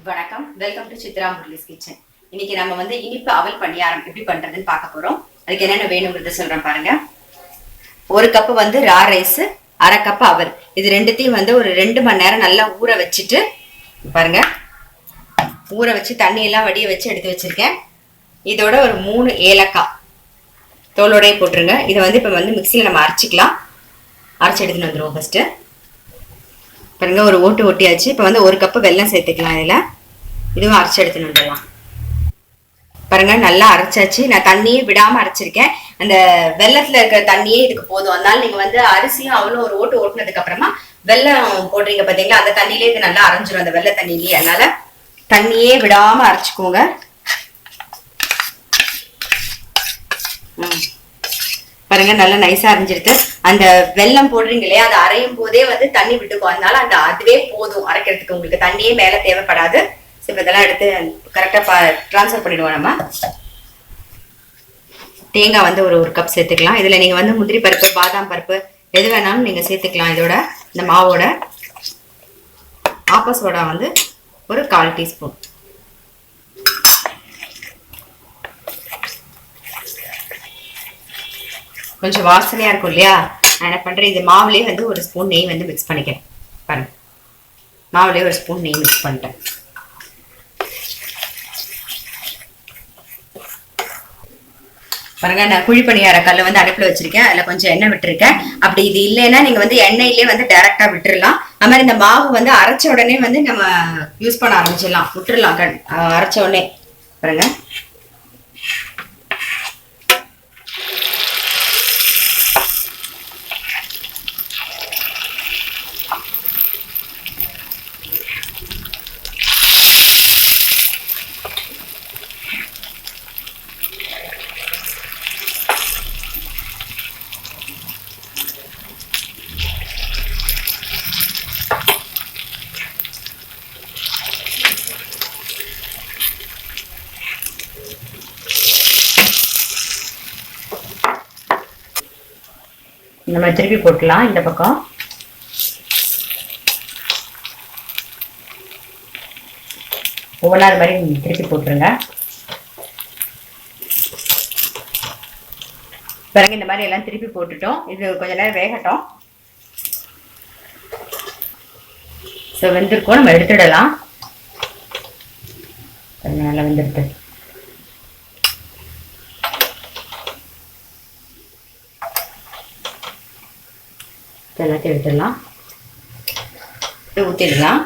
வணக்கம், welcome to Chitra Murali's kitchen. இன்னைக்கு நம்ம வந்து இனிப்பு அவல் பணியாரம் எப்படி பண்றதுன்னு பார்க்க போறோம். அதுக்கு என்னென்ன வேணுங்கிறத சொல்றேன் பாருங்க. ஒரு கப்பு வந்து ரா ரைஸ், அரை கப் அவல். இது ரெண்டுத்தையும் வந்து ஒரு 2 மணி நேரம் நல்லா ஊற வச்சுட்டு பாருங்க, ஊற வச்சு தண்ணி எல்லாம் வடிய வச்சு எடுத்து வச்சிருக்கேன். இதோட ஒரு 3 ஏலக்காய் தோலோடய போட்டுருங்க. இதை வந்து இப்போ வந்து மிக்சியில் நம்ம அரைச்சிக்கலாம். அரைச்சி எடுத்துன்னு வந்துடுவோம். ஃபர்ஸ்ட்டு பாருங்க, ஒரு ஓட்டு ஓட்டியாச்சு. இப்போ வந்து ஒரு கப்பு வெல்லம் சேர்த்துக்கலாம். இதில் இதுவும் அரைச்சி எடுத்துன்னு வந்துடலாம். பாருங்க, நல்லா அரைச்சாச்சு. நான் தண்ணியே விடாம அரைச்சிருக்கேன். அந்த வெள்ளத்துல இருக்கிற தண்ணியே இதுக்கு போதும். அதனால நீங்க வந்து அரிசியும் அவ்வளோ ஒரு ஓட்டு ஓட்டுனதுக்கு அப்புறமா வெல்லம் போடுறீங்க பாத்தீங்களா, அந்த தண்ணியிலே இது நல்லா அரைஞ்சிரும், அந்த வெள்ளை தண்ணியிலேயே. அதனால தண்ணியே விடாம அரைச்சிக்கோங்க. பாருங்க, நல்லா நைஸா அரைஞ்சிருக்கு. அந்த வெல்லம் போடுறீங்க இல்லையா, அதை அரையும் போதே வந்து தண்ணி விட்டுக்கும். அதனால அந்த அதுவே போதும் அரைக்கிறதுக்கு. உங்களுக்கு தண்ணியே மேல தேவைப்படாது. இப்போ இதெல்லாம் எடுத்து கரெக்டா டிரான்ஸ்ஃபர் பண்ணிடுவோம். நம்ம தேங்காய் வந்து ஒரு கப் சேர்த்துக்கலாம். இதுல நீங்க வந்து முந்திரி பருப்பு, பாதாம் பருப்பு எது வேணாலும் நீங்க சேர்த்துக்கலாம். இதோட இந்த மாவோட ஆப்ப சோடா வந்து ஒரு 1/4 டீஸ்பூன். கொஞ்சம் வாசனையா இருக்கும் இல்லையா, நான் என்ன பண்றேன், இது மாவுலேயே வந்து ஒரு ஸ்பூன் நெய் வந்து மிக்ஸ் பண்ணிக்கிறேன். பாருங்க, மாவுலேயே ஒரு ஸ்பூன் நெய் மிக்ஸ் பண்ணிட்டேன். பாருங்க, நான் குழி பணியார கல்லை வந்து அடுப்புல வச்சிருக்கேன். அதுல கொஞ்சம் எண்ணெய் விட்டுருக்கேன். அப்படி இது இல்லைன்னா நீங்க வந்து எண்ணெயிலே வந்து டைரக்டா விட்டுறலாம். அது மாதிரி இந்த மாவு வந்து அரைச்ச உடனே வந்து நம்ம யூஸ் பண்ண ஆரம்பிச்சிடலாம், விட்டுறலாம் அரைச்ச உடனே. பாருங்க, இந்த மாதிரி திருப்பி போட்டுலாம். இந்த பக்கம் ஒவ்வொன்றா அது மாதிரி திருப்பி போட்டுருங்க. பாருங்க, இந்த மாதிரி எல்லாம் திருப்பி போட்டுட்டோம். இது கொஞ்ச நேரம் வேகட்டும். ஸோ வெந்திருக்கும், நம்ம எடுத்துடலாம். நல்லா வெந்திருக்கு. எல்லாத்தையும் எடுத்துடலாம், ஊற்றிடலாம்.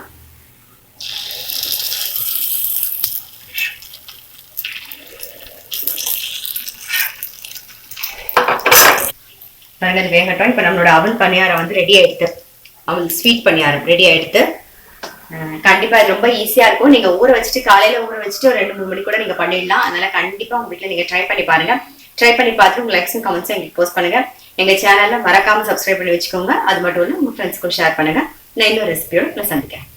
பாருங்க, வேகட்டும். இப்போ நம்மளோட அவல் பணியாரம் வந்து ரெடி ஆயிடுது. அவல் ஸ்வீட் பணியாரம் ரெடி ஆயிடுது. கண்டிப்பா இது ரொம்ப ஈஸியா இருக்கும். நீங்க ஊற வச்சுட்டு காலையில ஊற வச்சுட்டு ஒரு 2-3 மணி கூட நீங்க பண்ணிடலாம். அதனால கண்டிப்பா உங்க வீட்டுல நீங்க ட்ரை பண்ணி பாருங்க. ட்ரை பண்ணி பார்த்துட்டு உங்க லைக்ஸும் கமெண்ட்ஸும் எங்களுக்கு போஸ்ட் பண்ணுங்க. எங்க சேனல்ல மறக்காம சப்ஸ்கிரைப் பண்ணி வச்சுக்கோங்க. அது மட்டும் இல்ல, உங்க ஃப்ரெண்ட்ஸ்க்கும் ஷேர் பண்ணுங்க. நான் இன்னொரு ரெசிபியோட சந்திக்கிறேன்.